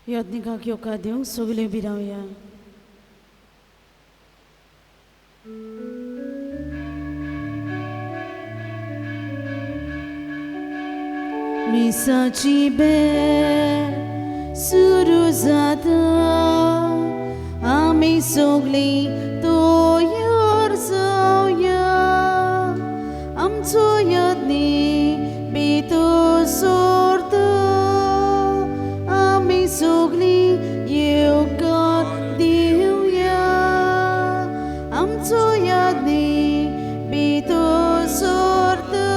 여든가 기억하디용 소글레 비라오야. 미사지 배 수루자다 아미 소글리 또 열사오야 암초였니 비도 sorte ami sogli yukat diuya am soyadni bito sorte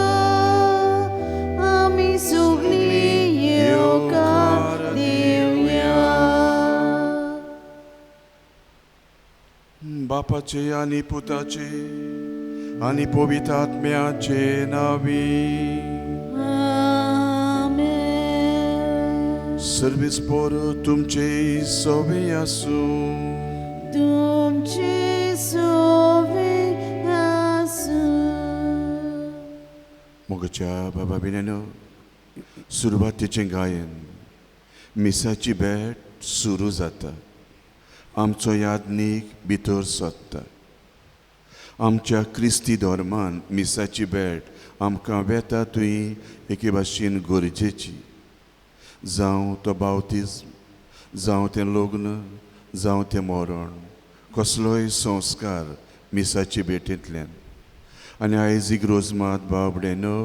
ami sogli yukat diuya बापाचे आणि पुताचे आणि पवित्र आत्म्याचे नावी Amen. Service पोर तुमचे सोबे असू तुमचे सोवे आसू मोगच्या बाबा बिनेनो सुरवातीचे गायन मिसाची भेट सुरू जाता आमचो यादनीक भितर सोदता आमच्या क्रिस्ती धर्मान मिसाची भेट आमकां वेता थंय एके भाशेन गरजेची जावं तो बावतिज्म जावं तें लग्न जावं तें मरण कसलोय संस्कार मिसाची भेटेंतल्यान आनी आयज इग्रोजमात बाबडेनो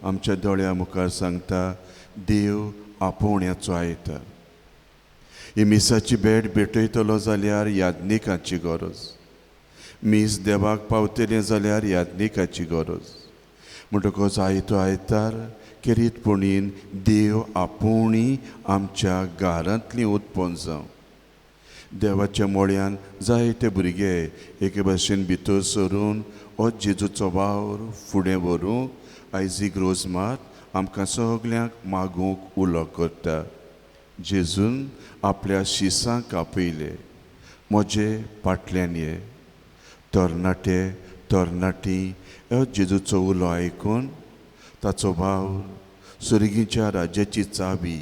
आमच्या दोळ्या मुखार सांगता देव आपोवण्याचो आयता ही मिसाची भेट भेटयतलो जाल्यार यादनिकाची गरज मीस देवाक पावतलें जाल्यार यादनिकाची गरज म्हणटकच आयतो आयतार केरीतपणीन देव आपोवणी आमच्या घरांतलीं उत्पन्न जावं देवाच्या मोळ्यान जायते भुरगे एके भाशेन भितर सरून हो जेजूचो वावर फुडें व्हरूंक आयज इग्रोजमात आमकां सगल्यांक मागूंक उलो करता जेजून आपल्या शिसांक आपयले म्हजे फाटल्यान ये तरणाटे तरणाटी ह्यो जेजूचो उलो आयकून ताचो वावर सुर्गीच्या राज्याची चावी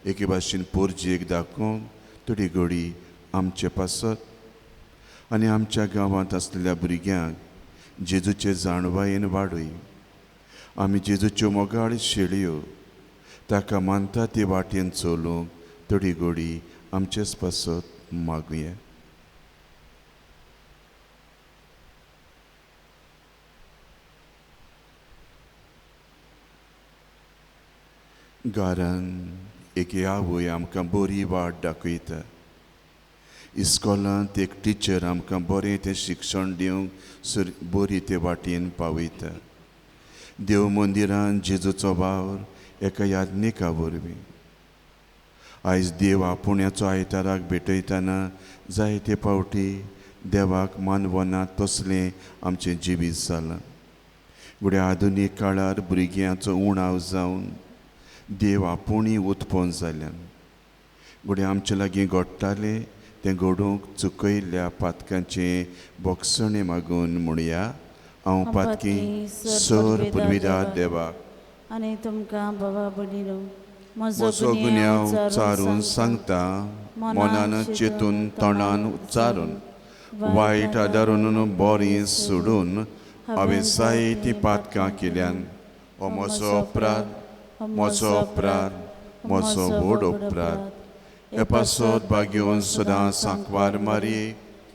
एके भाशेन पोरजेक दाखोवंक थोडी घडी आमचे पासत आनी आमच्या गांवांत आसलेल्या भुरग्यांक जेजूचे जाणवायेन वाडय आमी जेजूच्यो मोगाळ शेळयो ताका मानता ते वाटेन चलूंक थोडी घडी आमचेच पासत मागुया घरान एके आवय आमकां बरी वाट दाखयता इस्कॉलांत एक टिचर आमकां बरें तें शिक्षण दिवंक बरी ते वाटेन पावयता देव मंदिरान जेजूचो वावर एका यादनिका वरवीं आयज देव आपुण्याचो आयताराक भेटयतना जायते फावटी देवाक मानवना तसलें आमचें जिवीत जालां फुडें आधुनीक काळार भुरग्यांचो उणाव जावन देव आपुणी उत्पन्न जाल्यान फुडें आमचे लागीं घडटाले तें घडोवंक चुकयल्ल्या पातकांचें बोगसणें मागून म्हणया हांव पातकी सर पुर्विदार देवाक आनी तुमकां बाबा भगिनो म्हजो गुन्यांव चारून सांगता मनान चिंतून तोंडान उच्चारून वायट आदारून बरें सोडून हांवें जायतीं पातकां केल्यान हो म्हजो अपराध म्हजो अपराध म्हजो व्हड अपराध हे पासत भाग्योन सदां सांकवार मारये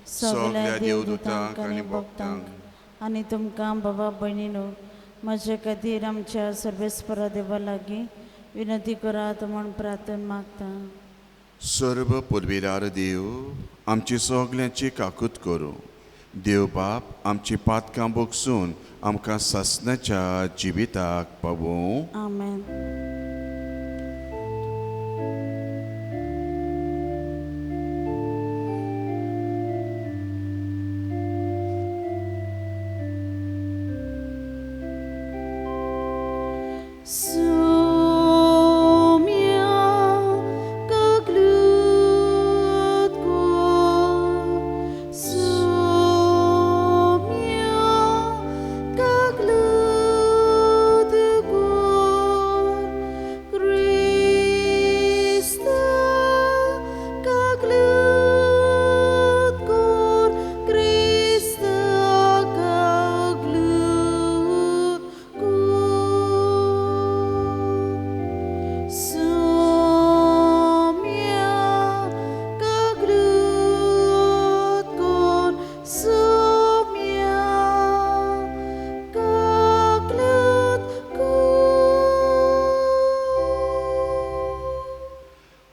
सगल्या देवदूतांक आनी भक्तांक आनी तुमकां बाबा भयणीनो म्हजे खातीर आमच्या सर्वेस्परा देवा लागीं विनंती करात म्हूण प्रार्थना मागता सर्व पुर्विदार देव आमची सगल्यांची काकूत करूं देव बाप आमची पातकां बोगसून आमकां सासणाच्या जिविताक पावूं आमेन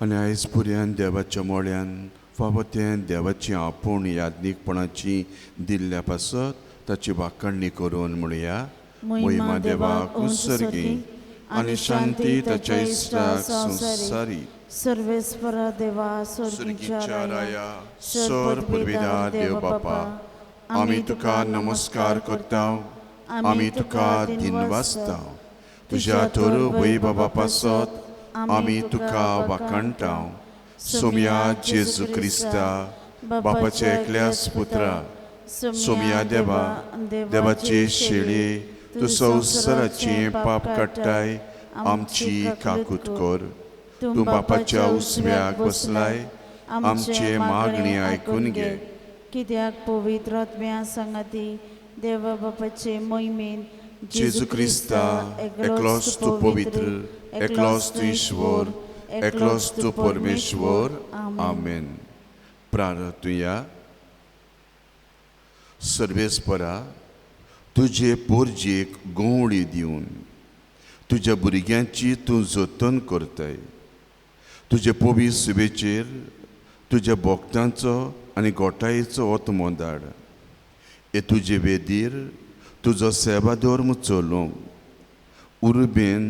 आनी आयज पुर्यान देवाच्या मोळ्यान फावो तें देवाची आपूण याज्ञीकपणाची दिल्ल्या पासत ताची वाखाणणी करून म्हणया महिमा देवाक उत्सर्गी आनी शांती ताच्या इश्टाक संवसारी सर्वेस्परा देवा सर्गीच्या स्वर्गीच्या राया सर पुर्विदार देव बापा आमी तुका नमस्कार करता आमी तुका दिनवासता तुज्या तोरू वैभवा बापासत आमी तुका वाखाणटा सोम्या जेजू क्रिस्ता बापाचे एकल्याच पुत्रा सोम्या देवा देवाचे शेळे तूं संवसाराचें पाप काडटाय आमची काकूट कर तूं बापाच्या उसव्याक बसलाय आमचे मागणी आयकून घे कित्याक पवित्र आत्म्या सांगाती देवा बापाचे मोहिमेन जेजू क्रिस्ता एकलोच तूं पवित्र एकलोच तूं ईश्वर एकलोच तूं परमेश्वर आमेन प्रार्थुया सर्वेस्परा तुजे पोरजेक गोवडी दिवन तुज्या भुरग्यांची तूं जतन करताय तुजे पवित्र सुबेचेर तुज्या भक्तांचो आनी गोठायेचो ओतमो धाड हे तुजे वेदीर तुजो सेवाधर्म चलोवंक उर्बेन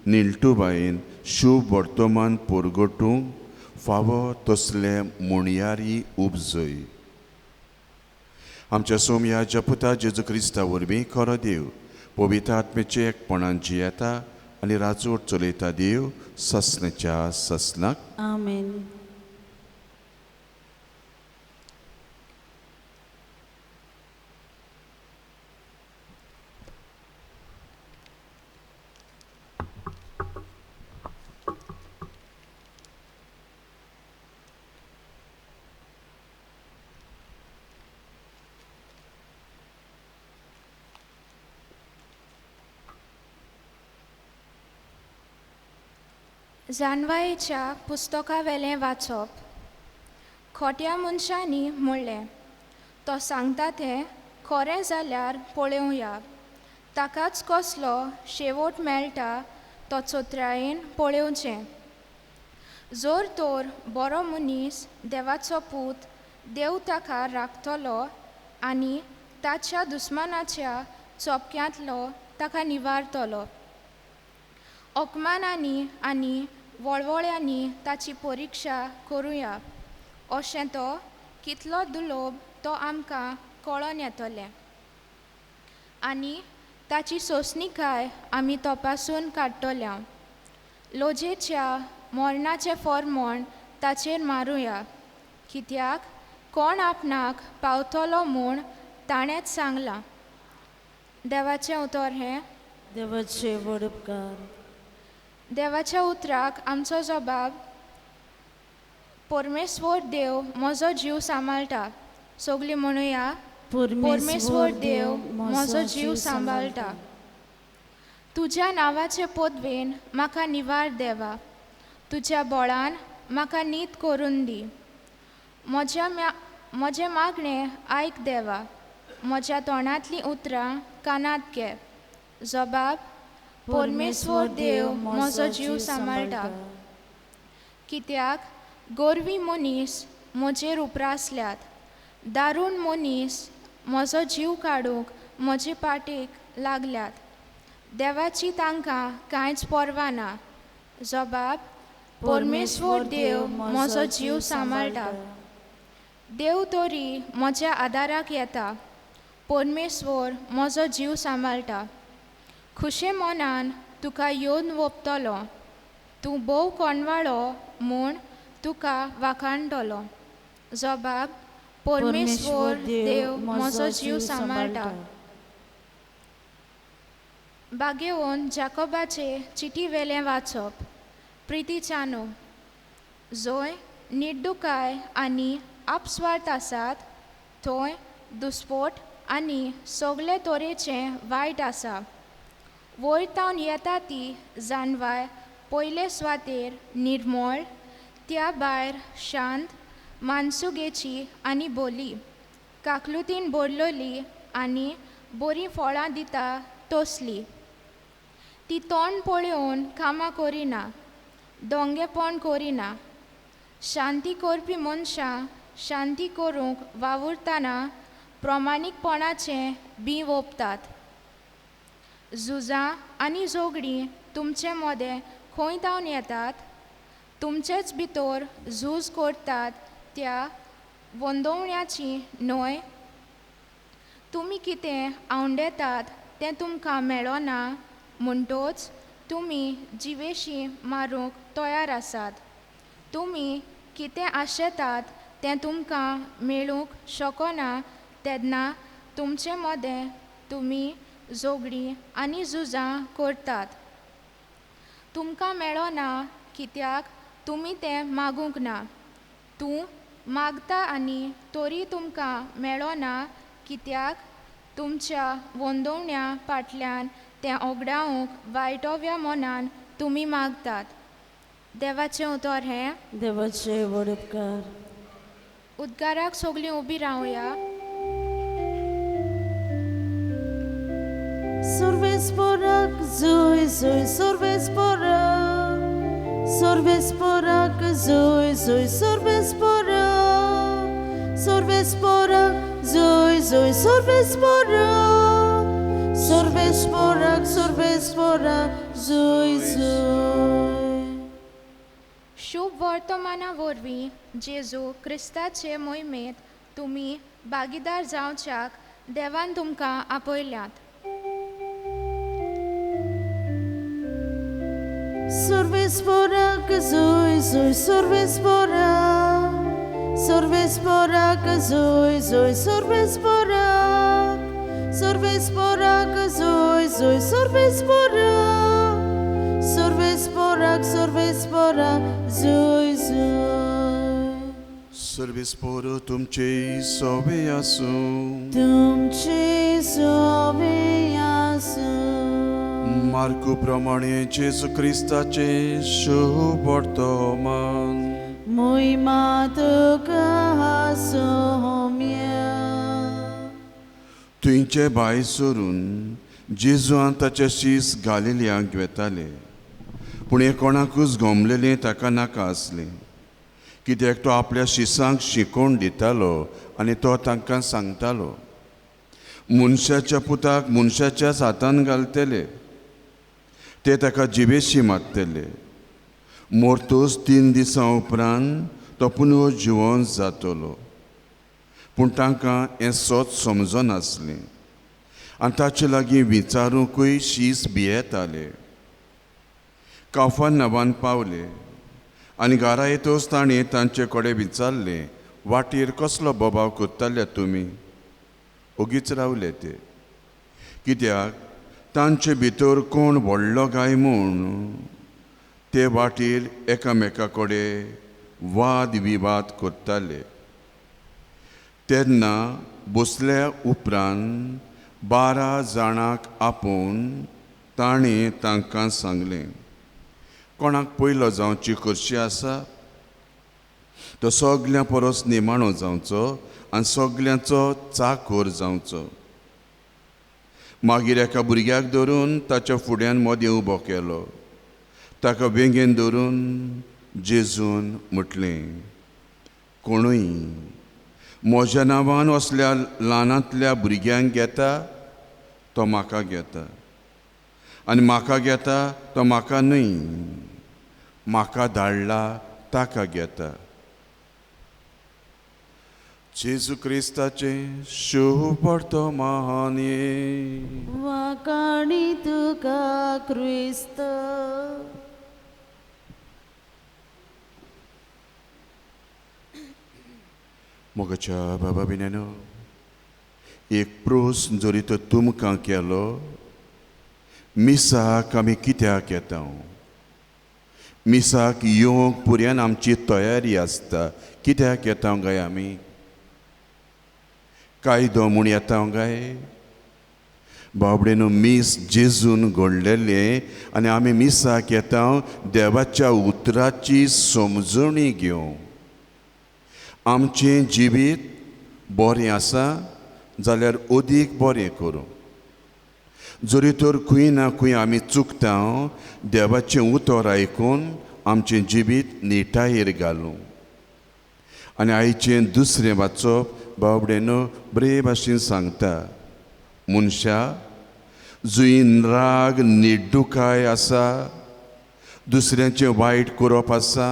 निलटूबायेन शुभ वर्तमान परगटूंक फावो तसले मोणयारी उपजय आमच्या सोम्याच्या पुता जेजू क्रिस्ता वरवीं खरो देव पवित्र आत्मेचे एकपणान जियेता आनी राजवट चलयता देव ससनाच्या ससनाक आमेन. जानवायेच्या पुस्तका वेलें वाचप खोट्या मनशांनी म्हणलें तो सांगता तें खरें जाल्यार पळोवया ताकाच कसलो शेवट मेळटा तो चोत्रायेन पळोवचें जोर तोर बरो मनीस देवाचो पूत देव ताका राखतलो आनी ताच्या दुस्मानाच्या चोपक्यांतलो ताका निवारतलो ओकमानांनी आनी वळवळ्यांनी ताची परिक्षा करुया अशें तो कितलो दुलोब तो आमकां कळोन येतलें आनी ताची सोंसणीकाय आमी तपासून काडटल्या लोजेच्या मरणाचें फर्मोण ताचेर मारुया कित्याक कोण आपणाक पावतलो म्हूण ताणेंच सांगलां देवाचें उतर हें देवाचे व्हड उपकार देवाच्या उतराक आमचो जबाब परमेश्वर देव म्हजो जीव सांबाळटा सगळीं म्हणुया परमेश्वर देव म्हजो जीव सांबाळटा तुज्या नांवाचे पदवेन म्हाका निवार देवा तुज्या बळान म्हाका नीत करून दी म्हजें मागणें आयक देवा म्हज्या तोंडांतलीं उतरां कानांत घे जबाब परमेश्वर देव म्हजो जीव सांबाळटा कित्याक गोरवी मनीस म्हजेर उपरासल्यात दारूण मनीस म्हजो जीव काडूंक म्हजे पाटेक लागल्यात देवाची तांकां कांयच पर्वा ना जबाब परमेश्वर देव म्हजो जीव सांबाळटा देव तरी म्हज्या आदाराक येता परमेश्वर म्हजो जीव सांबाळटा खुशे मनान तुका येवन वोपतलो तूं भोव कोणवाळो म्हूण तुका वाखाणटलो जबाब परमेश्वर देव म्हजो जीव सांबाळटा बागेवन जाकोबाचे चिटी वेलें वाचप प्रितीच्यानो जंय निर्दुकाय आनी आपस्वार्थ आसात थंय दुस्पोट आनी सगळे तरेचें वायट आसा वयर तावन येता ती जानवाय पयले सुवातेर निर्मळ त्या भायर शांत मानसुगेची आनी बोली काकलुतीन बोरलोली आनी बरीं फळां दिता तसली ती तोंड पळोवन कामां करिना दोंगेपण करिना शांती करपी मनशां शांती करूंक वावुरतना प्रामाणीकपणाचें बी ओंपतात. झुजां आनी झगडीं तुमचे मदें खंय जावन येतात, तुमचेच भितर झूज करतात त्या वंदोवण्याची न्हय. तुमी कितें आवंडेतात तें तुमकां मेळना म्हणटच तुमी जिवेशी मारूंक तयार आसात. तुमी कितें आशेतात तें तुमकां मेळूंक शकना तेन्ना तुमचे मदें तुमी झगडीं आनी झुजां करतात. तुमकां मेळना कित्याक तुमी तें मागूंक ना. तूं मागता आनी तरी तुमकां मेळना कित्याक तुमच्या वंदोवण्या फाटल्यान तें ओगडावंक वायटव्या मनान तुमी मागतात. देवाचें उतर हें. देवाचे व्हड उपकार. उद्गाराक सगळीं उबी रावया. Sorvesporak, zoi, zoi, sorvesporak. Sorvesporak, zoi, zoi, sorvesporak. Sorvesporak, zoi, zoi, sorvesporak. Sorvesporak, sorvesporak, zoi, zoi. शुभ वर्तमाना वरवीं जेजू क्रिस्ताचे मोहिमेंत तुमी भागीदार जावच्याक देवान तुमकां आपयल्यात. Sorvesporak, zoi, zoi, sorvesporak. Sorvesporak, zoi, zoi, sorvesporak. Sorvesporak, zoi, zoi, sorvesporak. Sorvesporak, sorvesporak, zoi, zoi. सर्वेस्पोर तुमचे सोबे आसूं. तुमचे सोबे आसूं. मार्कू प्रमाणे जेजू क्रिस्ताचे शुभ वर्तमान. मोहिमा तुका सोम्या. थंयचे भायर सरून जेजून ताचे शीस गालिल्यांक वेताले. पूण हे कोणाकूच गोमलेलें ताका नाका आसलें, कित्याक तो आपल्या शिसांक शिकोवन दितालो आनी तो तांकां सांगतालो, मनशाच्या पुताक मनशाच्याच हातान घालतले, ते ताका जिवेशी मारतले. मोरतूच 3 दिसां उपरांत तो पुनव जिवंत जातलो. पूण तांकां हें सोच समजनासलें आनी ताचे लागीं विचारूंकूय शीस भियेताले. काफरनावान पावले आनी घरा येतच ताणें तांचे कडेन विचारलें, वाटेर कसलो बोबाव करताले तुमी? ओगीच रावले ते, कित्याक तांचे भितर कोण व्हडलो काय म्हूण ते वाटेर एकामेका कडेन वाद विवाद करताले. तेन्ना बसल्या उपरांत 12 जाणांक आपोवन ताणें तांकां सांगलें, कोणाक पयलो जावची खोशी आसा तो सगळ्यां परस निमाणो जावचो आनी सगळ्यांचो चाकर जावचो. मागीर एका भुरग्याक धरून ताच्या फुड्यान मदें उबो केलो. ताका वेंगेन धरून जेजून म्हटलें, कोणूय म्हज्या नांवान असल्या ल्हानांतल्या भुरग्यांक घेता तो म्हाका घेता, आनी म्हाका घेता तो म्हाका न्हय, म्हाका धाडला ताका घेता. जेजू क्रिस्ताचे शुभ वर्तमान. वाकाणी तुका क्रिस्त. मोगाच्या बाबा बिनेनो, एक प्रस्न जरी तो तुमकां केलो, मिसाक आमी कित्याक येता? मिसाक येवंक पुर्यान आमची तयारी आसता. कित्याक येता गाय आमी? कायदो म्हूण येता गाय? बाबडेनो, मीस जेजून घडलेलें आनी आमी मिसाक येता देवाच्या उतराची समजणी घेवंक. आमचें जिवीत बरें आसा जाल्यार अदीक बरें करूं. जरी तर खंय ना खंय आमी चुकता, देवाचें उतर आयकून आमचें जिवीत निटायेर घालूं. आनी आयचें दुसरें वाचप बाबडेनो बरे भाशेन सांगता, मनशा जुईन राग निड्डूकाय आसा, दुसऱ्यांचें वायट करप आसा,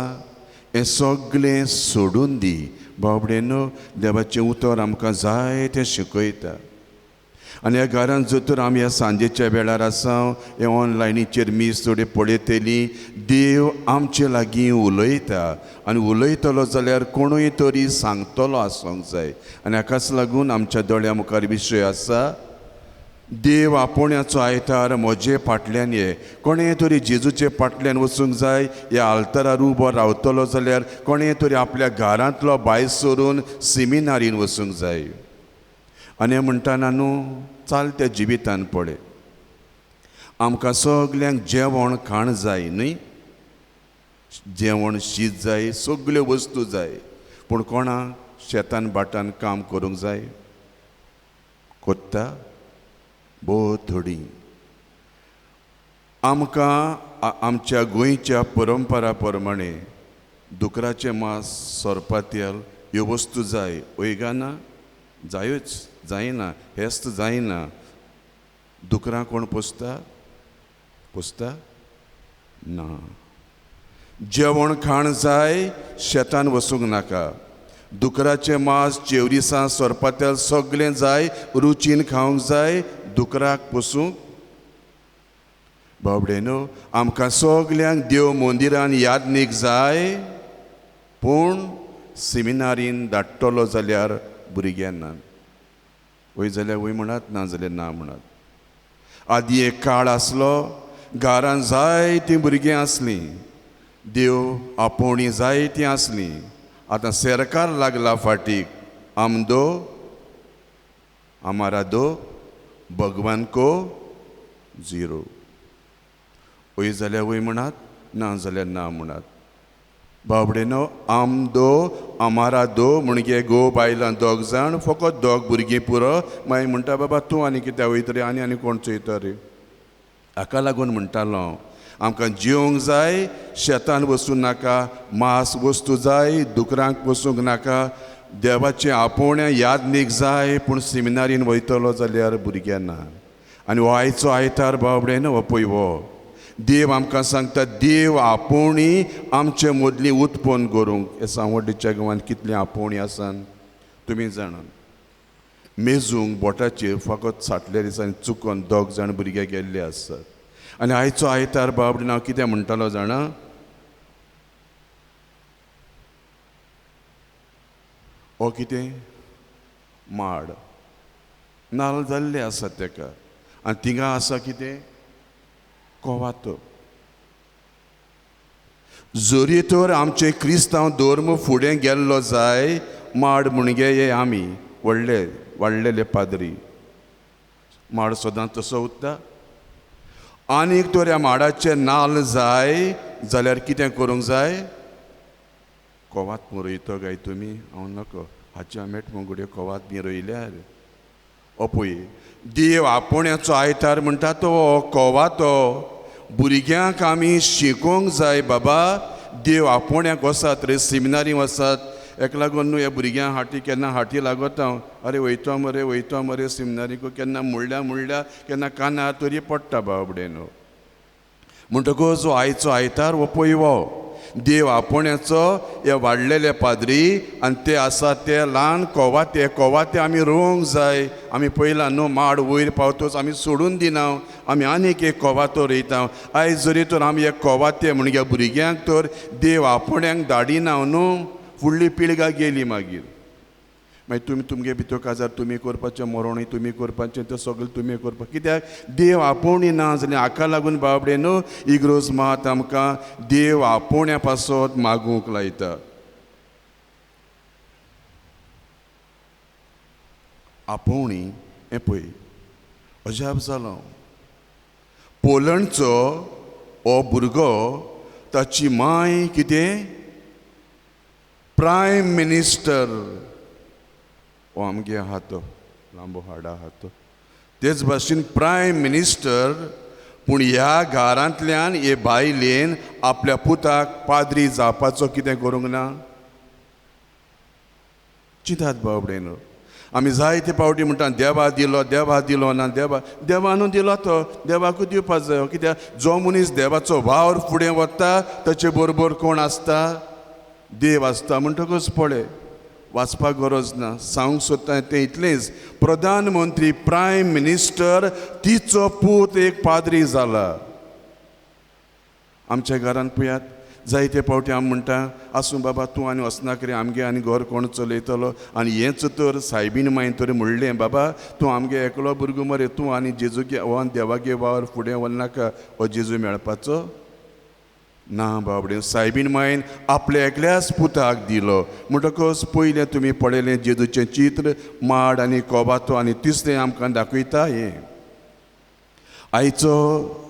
हें सगळें सोडून दी. बाबडेनो देवाचें उतर आमकां जाय तें शिकयता. आनी ह्या घरांत जर तर आमी ह्या सांजेच्या वेळार आसा, हे ऑनलायनीचेर मीस थोडी पळयतली, देव आमचे लागीं उलयता. आनी उलयतलो जाल्यार कोणूय तरी सांगतलो आसूंक जाय. आनी हाकाच लागून आमच्या दोळ्या मुखार विशय आसा, देव आपोण्याचो आयतार म्हजे फाटल्यान ये. कोणें तरी जेजूचे फाटल्यान वचूंक जाय. ह्या आल्तारार उबो रावतलो जाल्यार कोणें तरी आपल्या घरांतलो भायर सरून सेमिनारीन वचूंक जाय. आनी म्हणटाना न्हू, चालत्या जिवितान पळय, आमकां सगल्यांक जेवण खाण जाय न्ही. जेवण शीत जाय, सगल्यो वस्तू जाय, पूण कोणाक शेतान बाटान काम करूंक जाय? कोत्ता बहुत थोडी. आमकां आमच्या गोंयच्या परंपरा प्रमाणे दुकराचें मांस, सोरपातेल ह्यो वस्तू जाय. वयगाना जायोच, जायना, हेस्त जायना. दुकरां कोण पोसता? पोसता ना. जेवण खाण जाय, शेतान वचूंक नाका. दुकराचें मांस, चेवरिसां, सोरपातेल सगळें जाय, रुचीन खावंक जाय. दुकराक पोसूंक बाबडेनो आमकां सगल्यांक देव मंदिरान यादनीक जाय, पूण सेमिनारीन धाडटलो जाल्यार भुरग्यां ना. वय जाल्यार वय म्हणत, ना जाल्यार ना म्हणत. आदी एक काळ आसलो, घरान जायतीं भुरगीं आसलीं, देव आपोवणी जायतीं आसलीं. आतां सरकार लागला फाटीक, हम दो हमारा दो, भगवान को झिरो. वय जाल्यार वय म्हणत, ना जाल्यार ना म्हणत. बाबडेनो आम दो हमारा दो म्हणजे गो बायलां दोग जाण, फकत दोग भुरगीं पुरो. मागीर म्हणटा बाबा तूं आनी कित्याक वयता रे, आनी कोण चोयता रे. हाका लागून म्हणटालो आमकां जेवंक जाय, शेतान वचूंक नाका. मांस वस्तू जाय, दुकरांक पोसूंक नाका. देवाचें आपोवण्या यादनीक जाय, पूण सेमिनारीन वयतलो जाल्यार भुरग्यां ना. आनी हो आयचो आयतार बाबडेन हो पळय, हो देव आमकां सांगता, देव आपोवणी आमचे मदलीं उत्पन्न करूंक. हे सांवड्डेच्या गांवांत कितली आपोवणी आसात तुमी जाणात. मेजूंक बोटाचेर फकत साटल्या दिसांनी चुकोन दोग जाण भुरगे गेल्ले आसतात. आनी आयचो आयतार बाबडेन हांव कितें म्हणटालो जाणा, हो कितें माड, नाल्ल जाल्ले आसा तेका, आनी थिंगा आसा कितें कोवातो. जोरी तर आमचे क्रिस्तांव धर्म फुडें गेल्लो जाय, माड म्हणजे हे आमी वाडलेले पाद्री. माड सदां तसो उरता. आनीक तर ह्या माडाचे नाल्ल जाय जाल्यार कितें करूंक जाय? कोवात रोयतो काय तुमी? हांव नको, हाच्या मेट मुगड्यो कोवात बी रोयल्यार. पळय, देव आपोण्याचो आयतार म्हणटा तो कोवातो. भुरग्यांक आमी शिकोवंक जाय बाबा, देव आपोण्याक वसात रे, सेमिनारी वसात. हेका लागून न्हू ह्या भुरग्यांक हाटी केन्ना हाटी लागत हांव, अरे वयतो मरे सेमिनारीक. केन्ना मुळ्ळ्या केन्ना कानार तरी पडटा बाबडेन. म्हणटकूच जो आयचो आयतार हो पळय, वो देव आपोण्याचो हे वाडलेले पाद्री, आनी ते आसा ते ल्हान कोवाते आमी रोवंक जाय. आमी पयलां न्हू, माड वयर पावतोच आमी सोडून दिना, आमी आनीक एक कोवातो रोयता. आयज जरी तर आमी एक कोवाते म्हणजे भुरग्यांक तर देव आपोण्याक धाडिना न्हू, फुडली पिळगा गेली मागीर. मागीर तुमी तुमगे भितर काजार तुमी करपाचें, मरोणय तुमी करपाचें, तें सगळें तुमी करपाक. कित्याक देव आपोवणी ना जाल्यार. हाका लागून बाबडे न्हू इग्रोज मात आमकां देव आपोवण्या पासत मागूंक लायता. आपोवणी हें पळय अजाप जालो. पोलंडचो हो भुरगो, ताची माय कितें प्रायम मिनिस्टर. हो आमगे आहा तो लांबो हाडा आहा तो, तेच भाशेन प्रायम मिनिस्टर. पूण ह्या घरांतल्यान हे बायलेन आपल्या पुताक पाद्री जावपाचो कितें करूंक ना? चिंतात बाबडेनो आमी जायते पावटी म्हणटा देवा दिलो ना देवानू दिलो तो देवाकूच दिवपाक जाय कित्याक जो मनीस देवाचो वावर फुडें वता ताचे बरोबर कोण आसता देव आसता म्हणटकच पळय वाचपाक गरज ना सांगूंक सोदता तें इतलेंच प्रधानमंत्री प्रायम मिनिस्टर तिचो पूत एक पाद्री जाला आमच्या घरांत पळयात जायते पावटी आमी म्हणटा आसूं बाबा तूं आनी वचना कितें आमगे आनी घर कोण चलयतलो आनी हेंच तर सायबीन मागीर तर म्हणलें बाबा तूं आमगे एकलो भुरगो मरे तूं आनी जेजूगे वा देवागे वावर फुडें वरनाका हो जेजू मेळपाचो ना बाबडे सायबीन मायन आपल्या एकल्याच पुताक दिलो म्हणटकच पयलें तुमी पळयलें जेजूचें चित्र माड आनी कोबातो आनी तिसरें आमकां दाखयता हें आयचो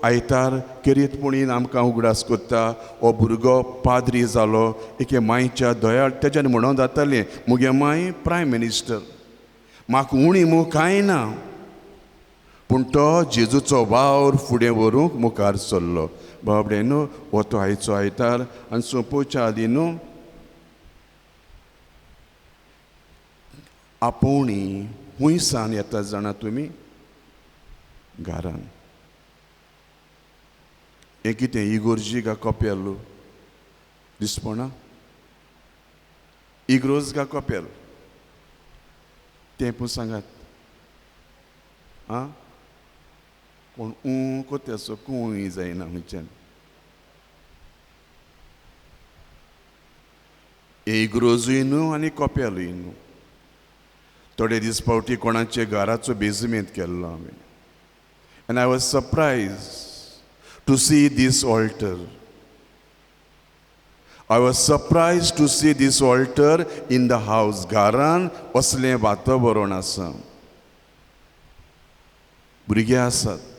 आयतार किरीतपणीन आमकां उगडास कोत्ता हो भुरगो पाद्री जालो एके मांयच्या दोयाळ तेज्यान म्हणून जातालें मुगे मांय प्रायम मिनिस्टर म्हाका उणी मू कांय ना पूण तो जेजूचो वावर फुडें व्हरूंक मुखार चल्लो बाबडे न्हू हो तो आयचो आयतार आनी सोंपोवच्या आदीं न्हू आपोवणी हुंयसान येता जाणा तुमी घरान हें कितें इगोर्जी गा कोपेल दिसपणा इग्रोज गा कोपेल तें पळय सांगात आं कोण कोत्याचो कोणूय जायना हुंयच्यान इग्रोजूय न्हू आनी कोपेलूय न्हू थोडे दीस पावटी कोणाचे घराचो बेजमेंत केल्लो हांवें and I was surprise to see this altar. I was surprised to see this altar in the house. Garan असलें वातावरण आसा भुरगे आसात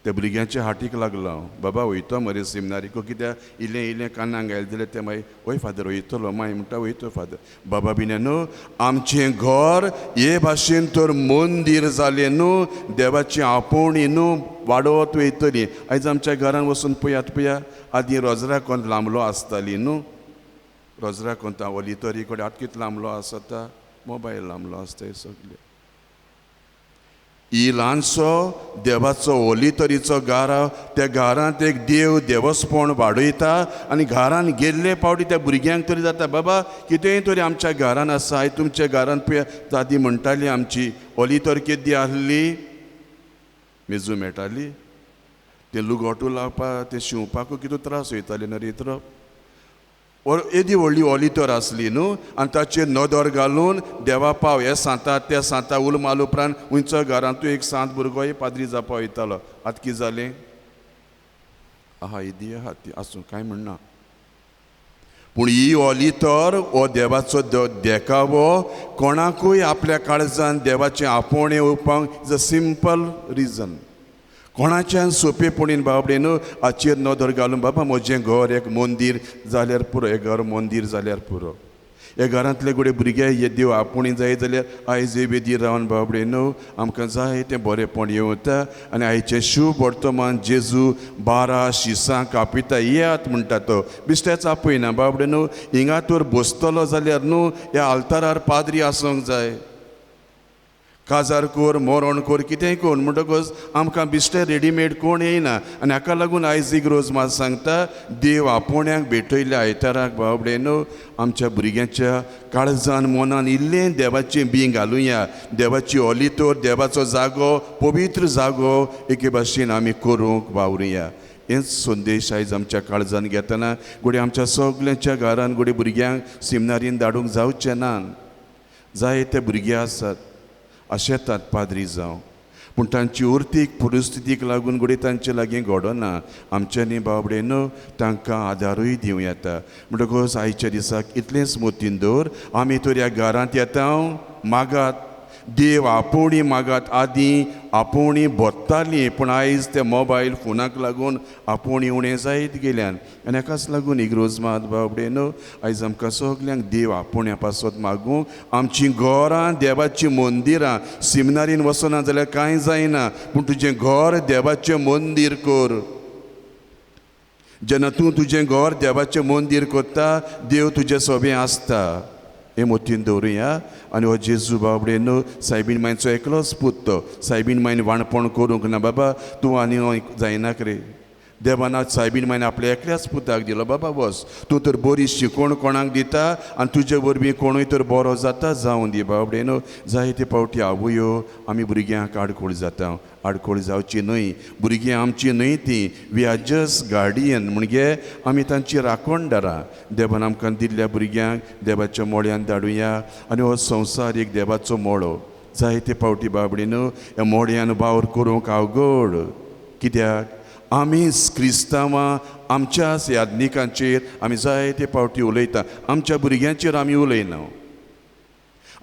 त्या भुरग्यांच्या हाटीक लागलो हांव बाबा वयतो मरे सेमिनारीको कित्याक इल्लें कानाक घायलें जाल्यार ते मागीर वय फादर वयतलो मागीर म्हणटा वयतो फादर बाबा बीन न्हू आमचें घर हे भाशेन तर मंदीर जालें न्हू देवाची आपोवणी न्हू वाडत वयतली आयज आमच्या घरान वचून पळया आदीं रोजरा कोंत लांबलो आसताली न्हू रोजरा कोंता ओलितरी कडेन आतां कितें लांबलो आसता मोबायल लांबलो आसता सगळे ही ल्हानसो देवाचो ओलितरीचो गारा त्या घरांत एक देवस्पण वाडयता आनी घरान गेल्ले पावटी त्या भुरग्यांक तरी जाता बाबा कितेंय तरी आमच्या घरान आसा आयज तुमच्या घरान पळय दादी म्हणटाली आमची ओलितर केदी आहली मेजू मेळटाली ते लुगोटू लावपाक ते शिंवपाकूय कितू त्रास वयताले न्हू इतरो येदी व्हडली ओलितर आसली न्हू आनी ताचेर नदर घालून देवा पाव हे सांता त्या सांता उल माल उपरांत हुंयचो घरांतूय एक सांत भुरगो पाद्री जावपा वयतालो आतां कितें जालें आहा इदी आहा ती आसूं कांय म्हणना पूण ही ओलितर हो देवाचो देखावो कोणाकूय आपल्या काळजान देवाचें आपोवणें येवपाक इज अ सिंपल रिजन कोणाच्यान सोंपेपणीन बाबडे न्हू हाचेर नदर घालून बाबा म्हजें घर एक मंदीर जाल्यार पुरो हें घर मंदीर जाल्यार पुरो ह्या घरांतले घोडे भुरगे हे देव आपुणी जाय जाल्यार आयज हे वेदी रावन बाबडे न्हू आमकां जाय तें बरेंपण येवता आनी आयचें शुभ वर्तमान जेजू 12 शिसां कापिता येयात म्हणटा तो बिश्टेच आपयना बाबडे न्हू हिंगा तर बसतलो जाल्यार न्हू ह्या आल्तारार पाद्री आसूंक जाय काजार कोर मोरण कोर कितेंय कोर म्हणटकच आमकां बिश्टें रेडीमेड कोण येयना आनी हाका लागून आयज एक रोज म्हाका सांगता देव आपोवण्याक भेटयल्या आयताराक बाबडे न्हू आमच्या भुरग्यांच्या काळजान मनान इल्लें देवाचें बी घालुया देवाची ओलितोर देवाचो जागो पवित्र जागो एके भाशेन आमी करूंक वावरुया हेंच संदेश आयज आमच्या काळजान घेतना घोडे आमच्या सगल्यांच्या घरान घोडे भुरग्यांक सेमिनारीन धाडूंक जावचें ना जायते भुरगे आसात आशेतात पाद्री जावं पूण तांची उर्तीक परिस्थितीक लागून घोडे तांचे लागीं घडना आमच्यांनी बाबडे न्हू तांकां आदारूय दिवं येता म्हणटकच आयच्या दिसाक इतलेंच मोतीन दवर आमी तर ह्या घरांत येता मागात देव आपोवणी मागात आदीं आपोवणी भोत्तालीं पूण आयज ते मोबायल फोनाक लागून आपोवणी उणें जायत गेल्यान आनी हाकाच लागून इग्रोज मात बाबडे न्हू आयज आमकां सगल्यांक देव आपोवण्या पासत मागूंक आमचीं घरां देवाचीं मंदिरां सेमिनारीन वचना जाल्यार कांय जायना पूण तुजें घर देवाचें मंदीर कर जेन्ना तूं तुजें घर देवाचें मंदीर करता देव तुजे सोबें आसता हे मोतीन दवरुया आनी हो जेजू बाबडे न्हू सायबीण मायचो एकलोच पूत तो सायबीण मायन वाणपण करूंक ना बाबा तूं आनी जायनाक रे देवान आज सायबीण मायन आपल्या एकल्याच पुताक दिलो बाबा वस तूं तर बरी शिकोवण कोणाक दिता आनी तुजे वरवीं कोणूय तर बरो जाता जावं दी बाबडे न्हू जायते फावटी आवयो आमी भुरग्यांक आडकोळ जाता आडकोळ जावची न्हय भुरगीं आमची न्हय ती वी आर जस्ट गार्डियन म्हणजे आमी तांची राखणदारां देवान आमकां दिल्ल्या भुरग्यांक देवाच्या मोळ्यान धाडुया आनी हो संवसार एक देवाचो मोळो जायते फावटी बाबडे न्हू ह्या मोळ्यान वावर करूंक अवघड कित्याक आमी क्रिस्तांवां आमच्याच याज्ञिकांचेर आमी जायते फावटी उलयता आमच्या भुरग्यांचेर आमी उलयना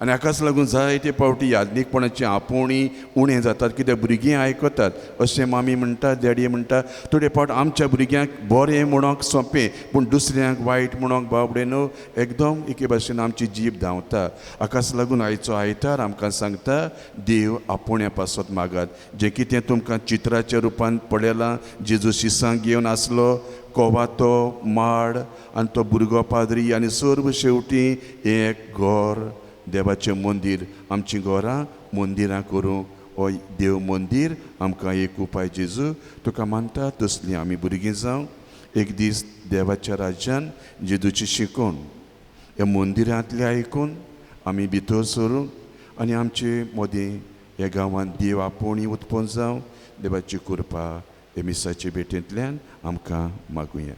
आनी हाकाच लागून जायते फावटी याज्ञिकपणाची आपोवणी उणें जातात कित्याक भुरगीं आयकतात अशें मामी म्हणटा डॅडी म्हणटा थोडे फावट आमच्या भुरग्यांक बरें म्हणोंक सोंपें पूण दुसऱ्यांक वायट म्हणोंक बाबडे न्हू एकदम एके भाशेन आमची जीब धांवता हाकाच लागून आयचो आयतार आमकां सांगता देव आपोवण्या पासत मागात जें कितें तुमकां चित्राच्या रुपान पळयलां जेजू शिसांक घेवन आसलो कोवातो माड आनी तो भुरगो पाद्री आनी सर्व शेवटी एक घर देवाचें मंदीर आमचीं घरां मंदिरां करूंक हो देव मंदीर आमकां एक उपाय जेजू तुका मानता तसलीं आमी भुरगीं जावं एक दीस देवाच्या राज्यान जेजूची शिकोवन ह्या मंदिरांतलें आयकून आमी भितर सरूंक आनी आमचे मोदें ह्या गांवांत देव आपोवणी उत्पन्न जावं देवाची कृपा हे मिसाचे भेटेंतल्यान आमकां मागुया.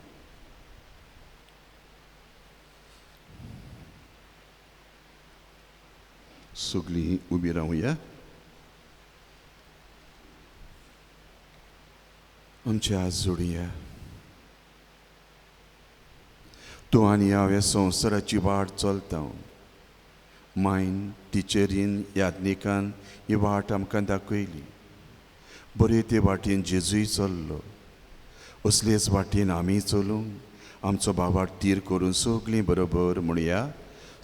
सगळीं उबी रावया. आमचे हात जोडुया. तूं आनी हांव ह्या संवसाराची वाट चलता मायन टिचरीन याज्ञिकान ही वाट आमकां दाखयली बरे ते वाटेन जेजूय चल्लो असलेच वाटेन आमी चलूंक आमचो बाबार तीर करून सगळीं बरोबर म्हणया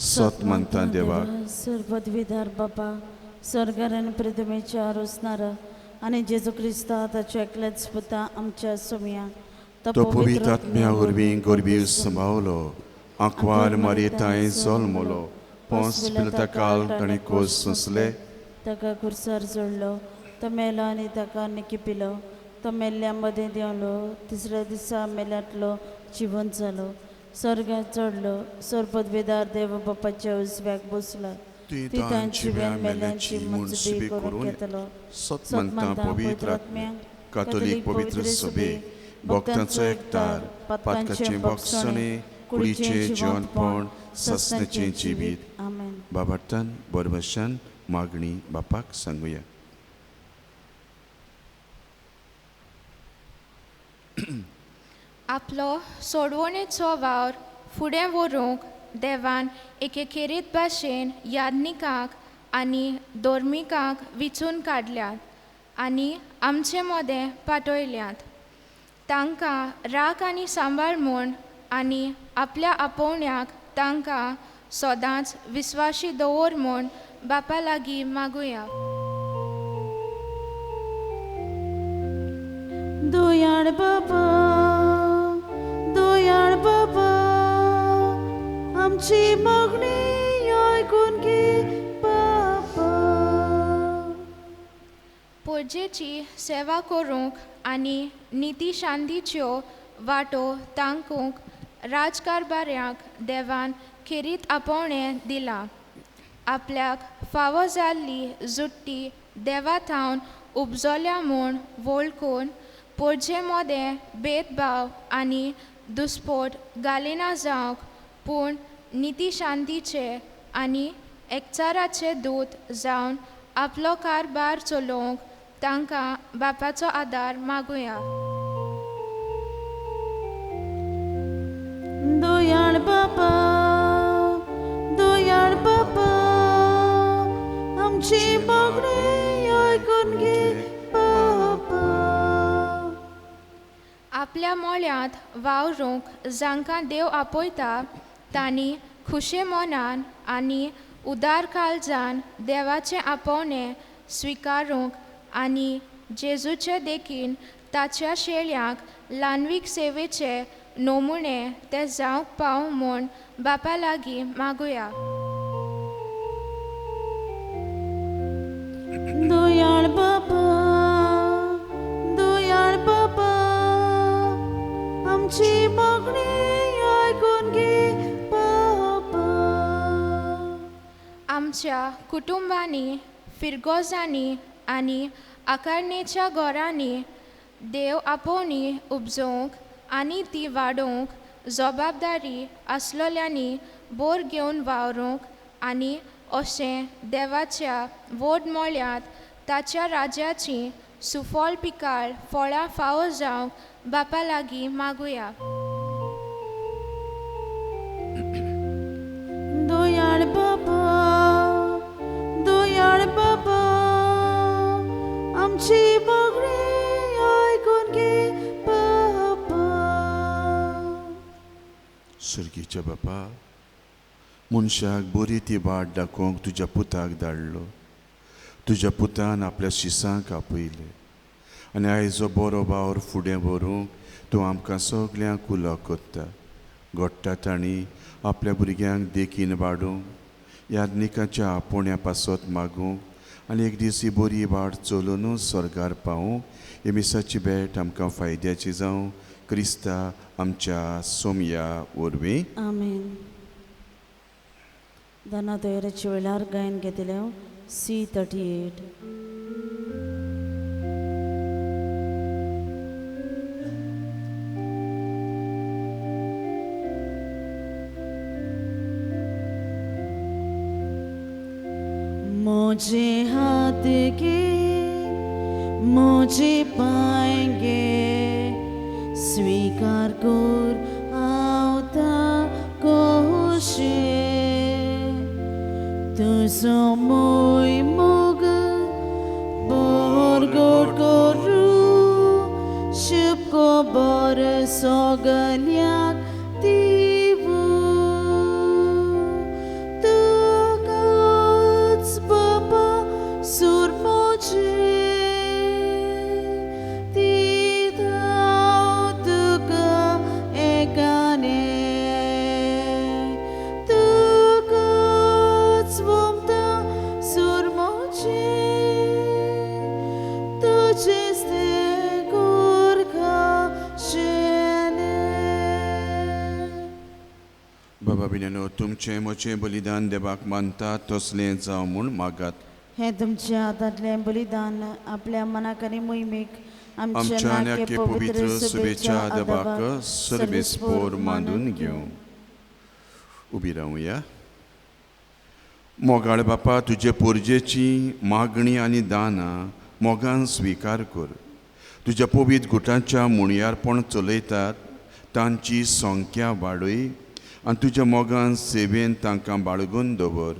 सत मानता देवाक सर्वद्विधार बाबा स्वर्गार आनी पृथ्वीच्या आरोसणारा आनी जेजू क्रिस्ता ताच्या एकल्याच पुता आमच्या सोम्या तो पवित्र आत्म्या वरवीं गर्भी सांबाळलो आंकवार मारयताय जल्मलो पोंस पिलाता काल ताणें कोस सोंसले ताका खुर्सार जोडलो तो मेलो आनी ताका निकिपिलो तो मेल्ल्या मदें देंवलो तिसऱ्या दिसा मेल्यातलो जिवंत जालो स्वर्गात चडलो सर्वपदवेदार देव बापाच्या उजव्याक बसला ती तांची मेल्यांची मुंजबी करून घेतलो सतमंता पवित्र आत्म्या कातोलीक पवित्र सभे भक्तांचो एकठार पातकाचे भक्षणे कुडीचे जेवणपण ससण्याचे जिवीत आमेन. बाबार्थान बरभशान मागणी बापाक सांगुया. आपलो सोडवणेचो वावर फुडें व्हरूंक देवान एके खेरीत भाशेन याज्ञिकांक आनी धोर्मिकांक विचून काडल्यात आनी आमचे मोदें पाठयल्यात. तांकां राख आनी सांबाळ म्हूण आनी आपल्या आपोवण्याक तांकां सदांच विस्वाशी दवर म्हूण बापा लागीं मागुया. दोयाळ बाबा दोयाळ बाबा आमची मागणी आयकून घे बाबा. पोरजेची सेवा करूंक आनी निती शांतीच्यो वाटो तांकूंक राजकारभाऱ्यांक देवान खेरीत आपोवणें दिलां. आपल्याक फावो जाल्ली जुट्टी देवा थावन उपजोल्या म्हूण वळखून पोरजे मोदें भेदभाव आनी दुस्पोट घालिना जावंक पूण निती शांतीचे आनी एकचाराचे दूत जावन आपलो कारभार चलोवंक तांकां बापाचो आदार मागुया. दोयाळ बाबा दोयाळ बाबा आमची मागणी आयकून घे बाबा. आपल्या मोळ्यांत वावरूंक जांकां देव आपयता तांणी खुशे मनान आनी उदार काळजान देवाचें आपोवणें स्विकारूंक आनी जेजूचे देखीन ताच्या शेळ्यांक ल्हानवीक सेवेचे नमुणे ते जावंक पाव म्हूण बापा लागीं मागुया. दोयाळ बाबा, दोयाळ बाबा, आमची मागणी ऐकून घे बाबा. आमच्या कुटुंबांनी, फिरगोजांनी आनी आकारणेच्या घरांनी देव आपोवणी उपजोवंक आनी ती वाडोवंक जबाबदारी आसलोल्यांनी बोर घेवन वावरूंक आनी अशें देवाच्या व्हड मोळ्यांत ताच्या राज्याची सुफोल पिकाळ फळां फावो जावंक बापा लागीं मागुया. दोयाळ बाबा, दोयाळ बाबा, आमची मागणी ऐकून घे बाबा. सर्गीच्या बापा, मनशाक बरी ती वाट दाखोवंक तुज्या पुताक धाडलो. तुज्या पुतान आपल्या शिसांक आपयले आनी आयज जो बरो वावर फुडें व्हरूंक तूं आमकां सगल्यांक उलो कोत्ता. घडटा तांणी आपल्या भुरग्यांक देखीन वाडोवंक याज्ञिकाच्या आपोवण्या पासत मागूंक आनी एक दीस ही बरी वाट चलूनच स्वर्गार पावूंक हे मिसाची भेट आमकां फायद्याची जावं. क्रिस्ता आमच्या सोमया वरवीं आमेन. दाना तयारीच्या वेळार गायन घेतले C38. मुझे हाथ के, मुझे पाएंगे, स्वीकार कर आवता कोशे. तुझो मोय मोग बोरगोड करू, शिपको बर सोगल्याक दिवू. तुकाच बाबा सूर मोजे, ती धांव तुका एकाने. तुकाच वमता सूर मोजे, तुझेच ते गोरखा शेने. बाबा बिनेनो, तुमचें म्हजें बलिदान देवाक मानता तसलें जावं म्हूण मागात. हे तुमच्या हातांतलें बलिदान आपल्या मनाक आनी मोहिमेक आमच्या नाक्य पवित्र सुबेच्या देवाक सर्वेस्पोर मानून घेवं. उबी रावया. मोगाळ बापा, तुजे पोरजेची मागणी आनी दानां मोगान स्विकार कर. तुज्या पवित्र गुटांच्या मुणयारपण चलयतात तांची संख्या वाडय आनी तुज्या मोगान सेवेन तांकां बाळगून दवर.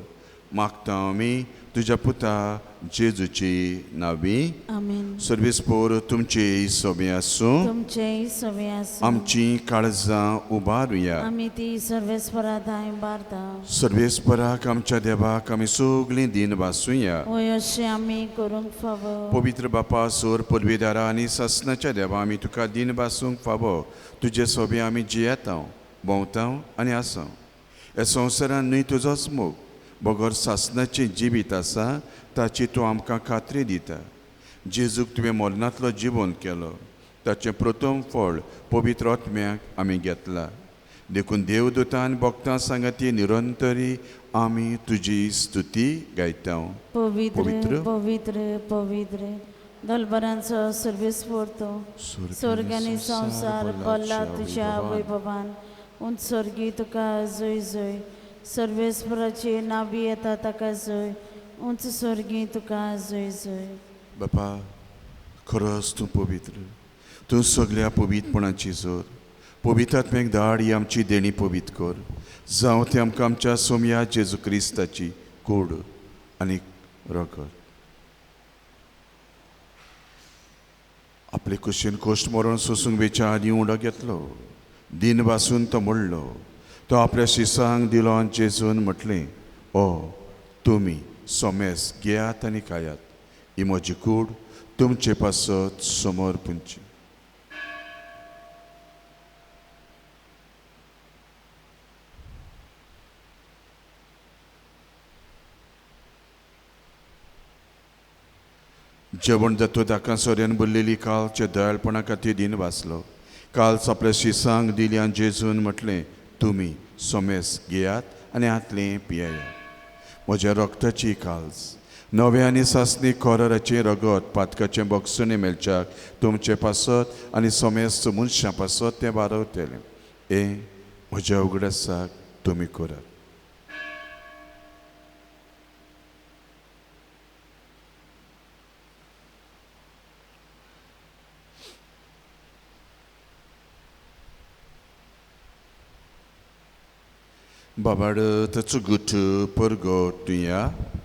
मागता आमी तुज्या पुता जेजूची नांवी. आमेन. सर्वेस्पोर तुमचे सोबे आसूं. तुमचे सवे आसूं. आमची काळजां उबारुया. आमी ती सर्वेस्परा दाय बारता. सर्वेस्पराक आमच्या देवाक आमी सगळीं दिन वासूया. वय अशें आमी करूंक फावो. पवित्र बापा, सोर पदवीदारा आनी सासणाच्या देवा, आमी तुका दिन वासूंक फावो. तुजे सोबे आमी जियेता, भोंवता आनी आसा. ह्या संवसारान न्हय तुजोच मोग बगोर सासणाचें जिवीत आसा ताची तूं आमकां खात्री दिता. जेजूक तुवें मरणांतलो जिवंत केलो, ताचें प्रथम फळ पवित्र आत्म्याक आमी घेतला. देखून देवदूतान भक्तां सांगाती निरंतरी आमी तुजी स्तुती गायता. पवित्र पवित्र पवित्र दलबरांचो सर्वेस्पोर तो. स्वर्ग आनी संवसार भरला तुज्या वैभवान. उत्सर्गी तुका जय जय. सर्वेस्पराची नावी येता ताका जय. उंच स्वर्गी तुका जय जय. बापा, खरोच तूं पवित्र. तूं सगळ्या पवित्रपणाची जोर. पवित्र आत्म्याक धाड ही आमची देणी पवित्र कर. जावं ती आमकां आमच्या सोमया जेजू क्रिस्ताची कूड आनी रगत. आपले कुशीन कोश्ट मरण सोसूंक वेच्या आनी उंडो घेतलो. दिन वासून तो म्हणलो. तो आपल्या शिसांक दिलो आनी जेजून म्हटलें, ओ तुमी सोमेस घेयात आनी खायात. ही म्हजी कूड तुमचे पासत समोर पुंची. जेवण जातो ताका सोऱ्यान भरलेली कालच्या दयाळपणा खातीर दिन वाचलो. काल्स आपल्या शिसांक दिली आनी जेजून म्हटलें, तुमी सोमेस घेयात आनी हातलें पियेयात. म्हज्या रोगताची काल्स नवे आनी सासणी कोराराचें रगत पातकाचें बोगसुणें मेलच्याक तुमचें पासत आनी सोमेस मनशां पासत तें वारवतलें. हें म्हज्या उगडासाक तुमी करात. बाबाड ताचो गुट परगोटुया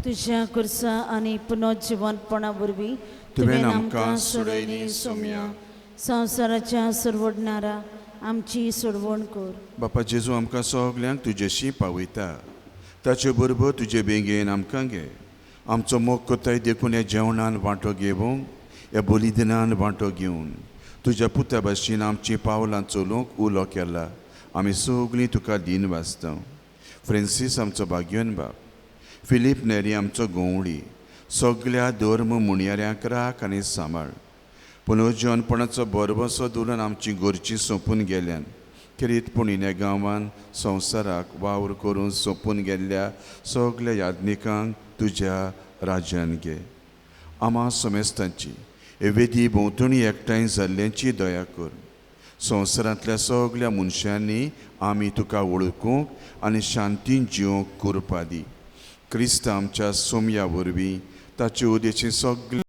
तुझ्या कुर्सा आनी पुनर्जिवनपणा वरवीं तुवें तुवें आमकां आमकां सोडयली सोडयली सोम्या. सोम्या. संवसाराच्या सोडवणारा आमची सोडवण कर. बापा जेजू आमकां सगल्यांक तुजेशी पावयता. ताचे बरोबर तुजे बेगेन आमकां घे. आमचो मोग कोताय देखून ह्या जेवणान वांटो घेवंक ह्या बलिदानान वांटो घेवन तुज्या पुता भाशेन आमची पावलां चलोवंक उलो केला. आमी सगळीं तुका दिन वाचता. फ्रांसीस आमचो भाग्यवान बाब, फिलीप नेरी आमचो गोवळी, सगळ्या धर्म मुणयाऱ्यांक राख आनी सांबाळ. पुनर्जीवनपणाचो बरवसो धरून आमची घरची सोंपून गेल्यान किरीतपणीन ह्या गांवान संवसाराक वावर करून सोंपून गेल्ल्या सगळ्या याज्ञिकांक तुज्या राज्यान घे. आमा समेस्तांची हे वेदी भोंवतणी एकठांय जाल्ल्यांची दया कर. संवसारांतल्या सगळ्या मनशांनी आमी तुका वळखूंक आनी शांतीन जिवंक कुरपा दी. क्रिस्त आमच्या सोम्या वरवीं ताचे उदेची सगळी